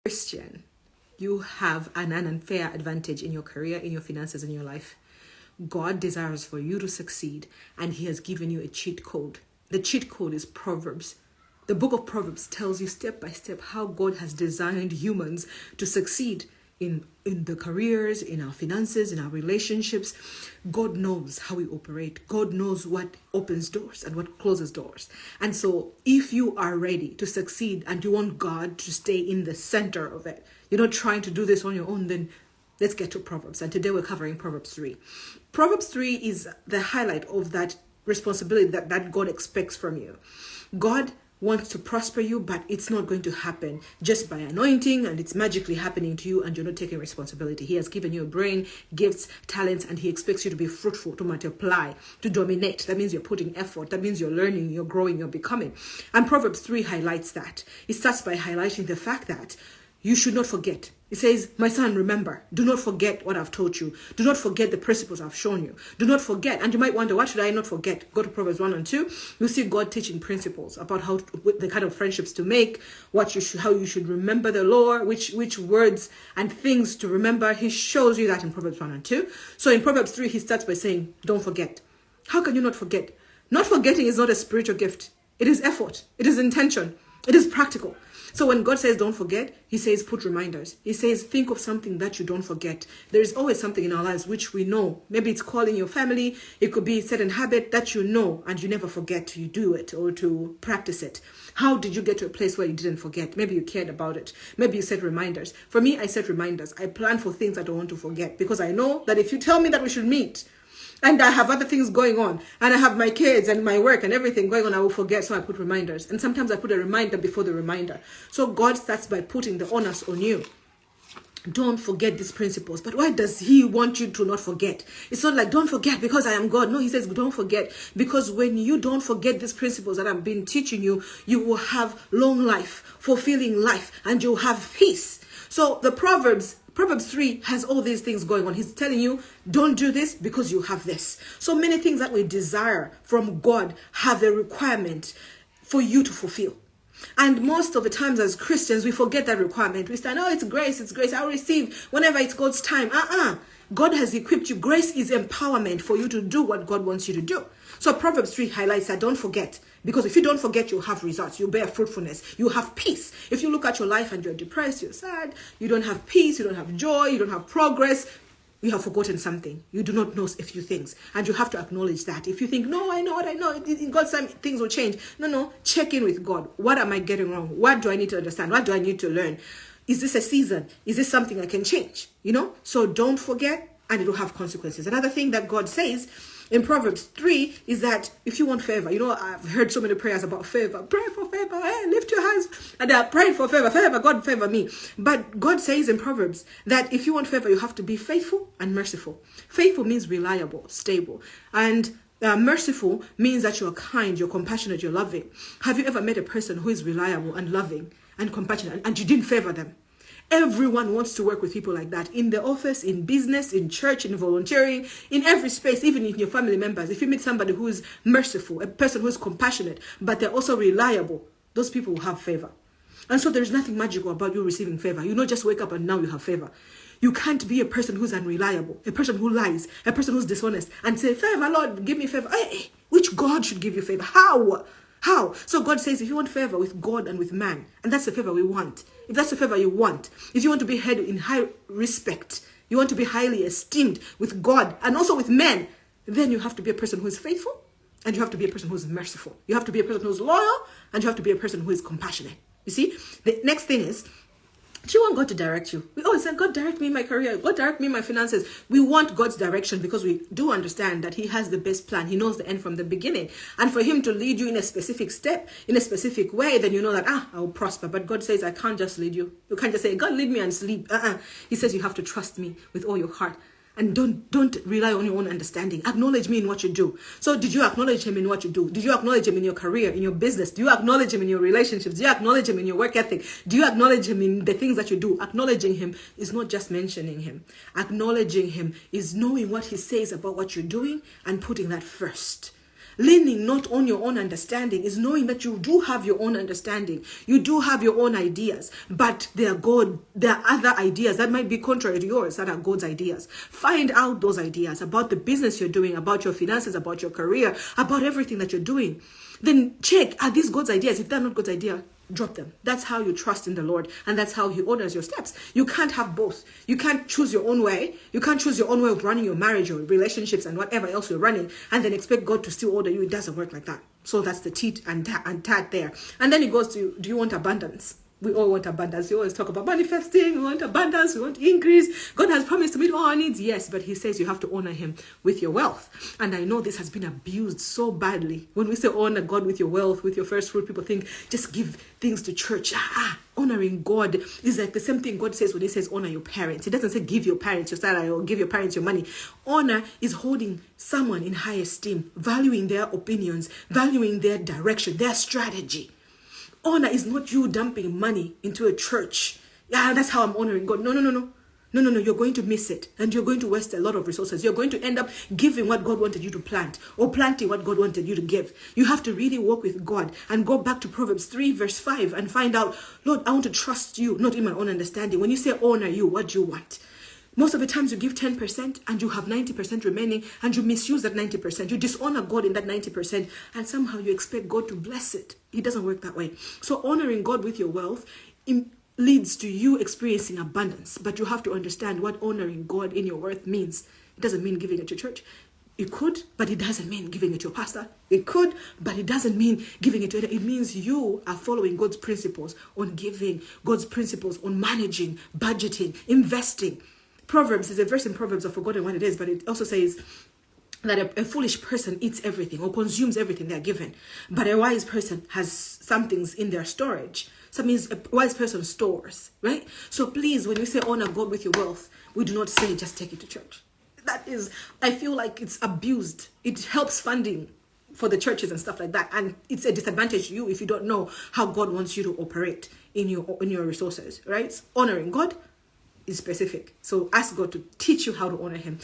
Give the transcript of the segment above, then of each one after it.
Christian, you have an unfair advantage in your career, in your finances, in your life. God desires for you to succeed, and he has given you a cheat code. The cheat code is Proverbs. The book of Proverbs tells you step by step how God has designed humans to succeed in the careers, in our finances, in our relationships. God knows how we operate. God knows what opens doors and what closes doors. And so if you are ready to succeed and you want God to stay in the center of it, you're not trying to do this on your own, then let's get to Proverbs. And today we're covering Proverbs 3. Proverbs 3 is the highlight of that responsibility that God expects from you. God wants to prosper you, but it's not going to happen just by anointing and it's magically happening to you and you're not taking responsibility. He has given you a brain, gifts, talents, and he expects you to be fruitful, to multiply, to dominate. That means you're putting effort. That means you're learning, you're growing, you're becoming. And Proverbs 3 highlights that. It starts by highlighting the fact that you should not forget. It says, my son, remember, do not forget what I've taught you. Do not forget the principles I've shown you. Do not forget. And you might wonder, what should I not forget? Go to Proverbs 1 and 2. You'll see God teaching principles about how the kind of friendships to make, how you should remember the law, which words and things to remember. He shows you that in Proverbs 1 and 2. So in Proverbs 3, he starts by saying, don't forget. How can you not forget? Not forgetting is not a spiritual gift. It is effort. It is intention. It is practical. So when God says don't forget, he says put reminders. He says think of something that you don't forget. There is always something in our lives which we know. Maybe it's calling your family. It could be a certain habit that you know and you never forget to do it or to practice it. How did you get to a place where you didn't forget? Maybe you cared about it. Maybe you set reminders. For me, I set reminders. I plan for things I don't want to forget because I know that if you tell me that we should meet, and I have other things going on, and I have my kids and my work and everything going on, I will forget, so I put reminders. And sometimes I put a reminder before the reminder. So God starts by putting the onus on you. Don't forget these principles. But why does he want you to not forget? It's not like, don't forget because I am God. No, he says, don't forget. Because when you don't forget these principles that I've been teaching you, you will have long life, fulfilling life, and you'll have peace. So the Proverbs 3 has all these things going on. He's telling you, don't do this because you have this. So many things that we desire from God have a requirement for you to fulfill. And most of the times as Christians, we forget that requirement. We stand, oh, it's grace. I'll receive whenever it's God's time. God has equipped you. Grace is empowerment for you to do what God wants you to do. So Proverbs 3 highlights that don't forget. Because if you don't forget, you'll have results. You'll bear fruitfulness. You have peace. If you look at your life and you're depressed, you're sad, you don't have peace, you don't have joy, you don't have progress, you have forgotten something. You do not know a few things. And you have to acknowledge that. If you think, no, I know what I know. In God's time, things will change. No. Check in with God. What am I getting wrong? What do I need to understand? What do I need to learn? Is this a season? Is this something I can change? So don't forget, and it will have consequences. Another thing that God says in Proverbs 3 is that if you want favor, I've heard so many prayers about favor. Pray for favor. Hey, lift your hands. And they are praying for favor. Favor, God favor me. But God says in Proverbs that if you want favor, you have to be faithful and merciful. Faithful means reliable, stable. And merciful means that you're kind, you're compassionate, you're loving. Have you ever met a person who is reliable and loving and compassionate and you didn't favor them? Everyone wants to work with people like that. In the office, in business, in church, in volunteering, in every space, even in your family members. If you meet somebody who is merciful, a person who is compassionate, but they're also reliable, those people will have favor. And so there's nothing magical about you receiving favor. You don't just wake up and now you have favor. You can't be a person who's unreliable, a person who lies, a person who's dishonest, and say, favor, Lord, give me favor. Hey, which God should give you favor? How? So God says, if you want favor with God and with man, and that's the favor we want. If that's the favor you want, if you want to be held in high respect, you want to be highly esteemed with God and also with men, then you have to be a person who is faithful and you have to be a person who is merciful. You have to be a person who is loyal and you have to be a person who is compassionate. You see, the next thing is, do you want God to direct you? We always say, God, direct me in my career. God, direct me in my finances. We want God's direction because we do understand that he has the best plan. He knows the end from the beginning. And for him to lead you in a specific step, in a specific way, then you know that, I will prosper. But God says, I can't just lead you. You can't just say, God, lead me and sleep. He says, you have to trust me with all your heart. And don't rely on your own understanding. Acknowledge me in what you do. So did you acknowledge him in what you do? Did you acknowledge him in your career, in your business? Do you acknowledge him in your relationships? Do you acknowledge him in your work ethic? Do you acknowledge him in the things that you do? Acknowledging him is not just mentioning him. Acknowledging him is knowing what he says about what you're doing and putting that first. Leaning not on your own understanding is knowing that you do have your own understanding. You do have your own ideas, but there are other ideas that might be contrary to yours that are God's ideas. Find out those ideas about the business you're doing, about your finances, about your career, about everything that you're doing. Then check, are these God's ideas? If they're not God's idea, drop them. That's how you trust in the Lord, and that's how he orders your steps. You can't have both. You can't choose your own way. You can't choose your own way of running your marriage or relationships and whatever else you're running, and then expect God to still order you. It doesn't work like that. So that's the teat and tat there. And then it goes to, do you want abundance? We all want abundance. We always talk about manifesting. We want abundance. We want increase. God has promised to meet all our needs. Yes, but he says you have to honor him with your wealth. And I know this has been abused so badly. When we say honor God with your wealth, with your first fruit, people think just give things to church. Honoring God is like the same thing God says when he says honor your parents. He doesn't say give your parents your salary or give your parents your money. Honor is holding someone in high esteem, valuing their opinions, valuing their direction, their strategy. Honor is not you dumping money into a church. Yeah, that's how I'm honoring God. No. You're going to miss it. And you're going to waste a lot of resources. You're going to end up giving what God wanted you to plant, or planting what God wanted you to give. You have to really walk with God and go back to Proverbs 3 verse 5 and find out, Lord, I want to trust you, not in my own understanding. When you say honor you, what do you want? Most of the times you give 10% and you have 90% remaining, and you misuse that 90%. You dishonor God in that 90%, and somehow you expect God to bless it. It doesn't work that way. So honoring God with your wealth leads to you experiencing abundance. But you have to understand what honoring God in your worth means. It doesn't mean giving it to church. It could, but it doesn't mean giving it to your pastor. It could, but it doesn't mean giving it to it. It means you are following God's principles on giving, God's principles on managing, budgeting, investing. Proverbs, is a verse in Proverbs, I've forgotten what it is, but it also says that a foolish person eats everything or consumes everything they're given. But a wise person has some things in their storage. So that means a wise person stores, right? So please, when we say honor God with your wealth, we do not say just take it to church. That is, I feel like it's abused. It helps funding for the churches and stuff like that. And it's a disadvantage to you if you don't know how God wants you to operate in your resources, right? Honoring God is specific. So ask God to teach you how to honor him.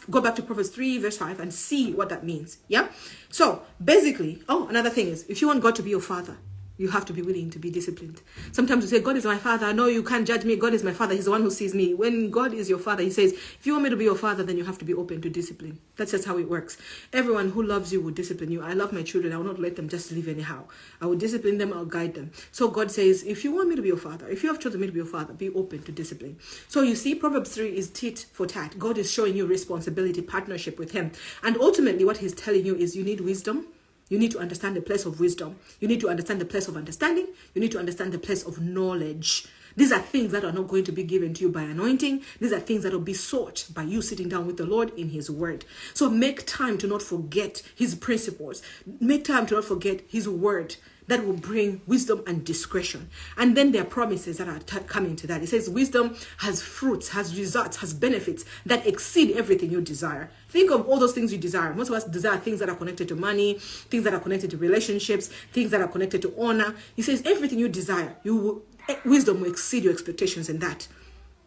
Go back to Proverbs 3 verse 5 and see what that means. Yeah. So basically, another thing is, if you want God to be your father, you have to be willing to be disciplined. Sometimes you say, God is my father. No, you can't judge me. God is my father. He's the one who sees me. When God is your father, he says, if you want me to be your father, then you have to be open to discipline. That's just how it works. Everyone who loves you will discipline you. I love my children. I will not let them just live anyhow. I will discipline them. I'll guide them. So God says, if you want me to be your father, if you have chosen me to be your father, be open to discipline. So you see, Proverbs 3 is tit for tat. God is showing you responsibility, partnership with him. And ultimately what he's telling you is you need wisdom. You need to understand the place of wisdom. You need to understand the place of understanding. You need to understand the place of knowledge. These are things that are not going to be given to you by anointing. These are things that will be sought by you sitting down with the Lord in his word. So make time to not forget his principles. Make time to not forget his word. That will bring wisdom and discretion. And then there are promises that are coming to that. It says wisdom has fruits, has results, has benefits that exceed everything you desire. Think of all those things you desire. Most of us desire things that are connected to money, things that are connected to relationships, things that are connected to honor. He says everything you desire, wisdom will exceed your expectations in that.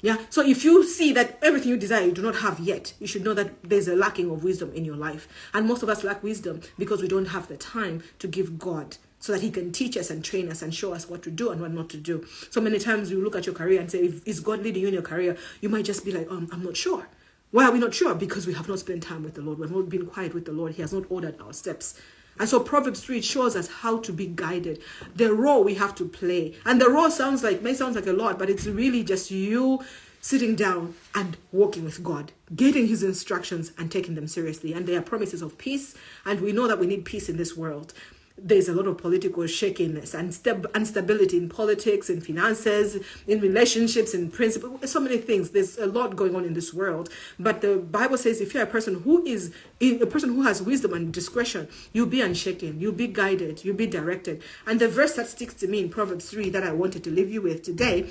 Yeah. So if you see that everything you desire you do not have yet, you should know that there's a lacking of wisdom in your life. And most of us lack wisdom because we don't have the time to give God, so that he can teach us and train us and show us what to do and what not to do. So many times you look at your career and say, is God leading you in your career? You might just be like, I'm not sure. Why are we not sure? Because we have not spent time with the Lord. We have not been quiet with the Lord. He has not ordered our steps. And so Proverbs 3 shows us how to be guided. The role we have to play. And the role may sound like a lot, but it's really just you sitting down and walking with God, getting his instructions and taking them seriously. And there are promises of peace. And we know that we need peace in this world. There's a lot of political shakiness and instability in politics, in finances, in relationships, in principle, so many things. There's a lot going on in this world. But the Bible says if you're a person who has wisdom and discretion, you'll be unshaken, you'll be guided, you'll be directed. And the verse that sticks to me in Proverbs 3 that I wanted to leave you with today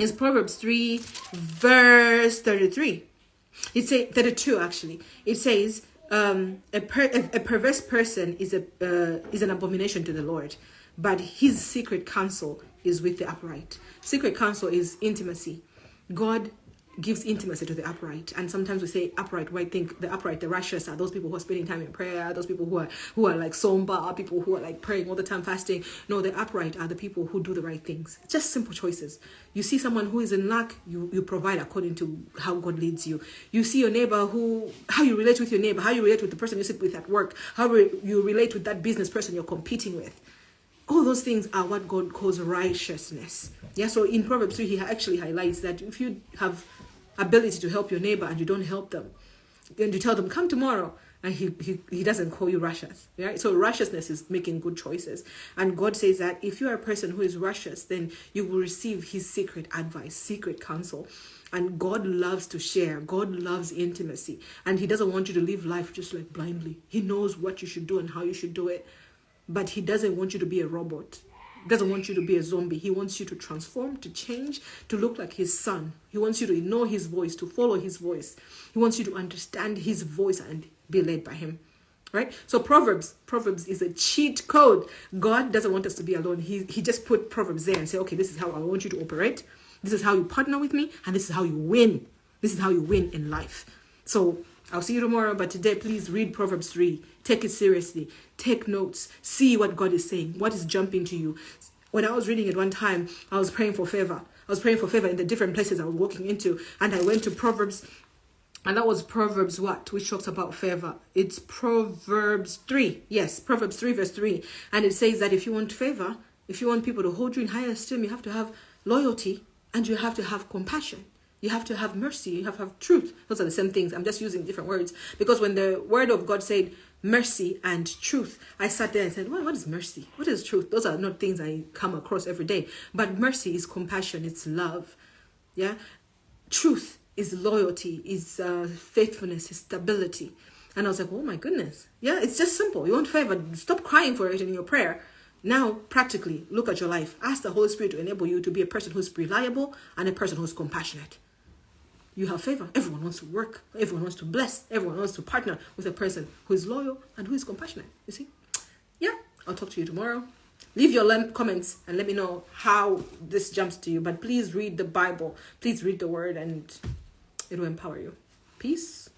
is Proverbs 3 verse 33. It says 32 actually. It says, a perverse person is an abomination to the Lord, but his secret counsel is with the upright. Secret counsel is intimacy. God gives intimacy to the upright. And sometimes we say upright, we think the upright, the righteous are those people who are spending time in prayer, those people who are like somber, people who are like praying all the time, fasting. No, the upright are the people who do the right things. Just simple choices. You see someone who is in lack, you provide according to how God leads you. You see your neighbor, how you relate with your neighbor, how you relate with the person you sit with at work, how you relate with that business person you're competing with. All those things are what God calls righteousness. Yeah, so in Proverbs 3, he actually highlights that if you have ability to help your neighbor and you don't help them, and you tell them, come tomorrow, and he doesn't call you righteous. Right? So righteousness is making good choices. And God says that if you are a person who is righteous, then you will receive his secret advice, secret counsel. And God loves to share. God loves intimacy. And he doesn't want you to live life just like blindly. He knows what you should do and how you should do it. But he doesn't want you to be a robot. He doesn't want you to be a zombie. He wants you to transform, to change, to look like his son. He wants you to know his voice, to follow his voice. He wants you to understand his voice and be led by him. Right? So Proverbs is a cheat code. God doesn't want us to be alone. He just put Proverbs there and say, okay, this is how I want you to operate. This is how you partner with me. And this is how you win. This is how you win in life. So I'll see you tomorrow. But today, please read Proverbs 3. Take it seriously. Take notes. See what God is saying. What is jumping to you. When I was reading it one time, I was praying for favor. I was praying for favor in the different places I was walking into. And I went to Proverbs. And that was Proverbs what? Which talks about favor. It's Proverbs 3. Yes, Proverbs 3 verse 3. And it says that if you want favor, if you want people to hold you in high esteem, you have to have loyalty and you have to have compassion. You have to have mercy. You have to have truth. Those are the same things. I'm just using different words. Because when the word of God said mercy and truth, I sat there and said, what is mercy? What is truth? Those are not things I come across every day. But mercy is compassion. It's love. Yeah. Truth is loyalty, is faithfulness, is stability. And I was like, oh my goodness. Yeah, it's just simple. You want favor. Stop crying for it in your prayer. Now, practically, look at your life. Ask the Holy Spirit to enable you to be a person who's reliable and a person who's compassionate. You have favor. Everyone wants to work. Everyone wants to bless. Everyone wants to partner with a person who is loyal and who is compassionate. You see? Yeah, I'll talk to you tomorrow. Leave your comments and let me know how this jumps to you. But please read the Bible. Please read the word and it will empower you. Peace.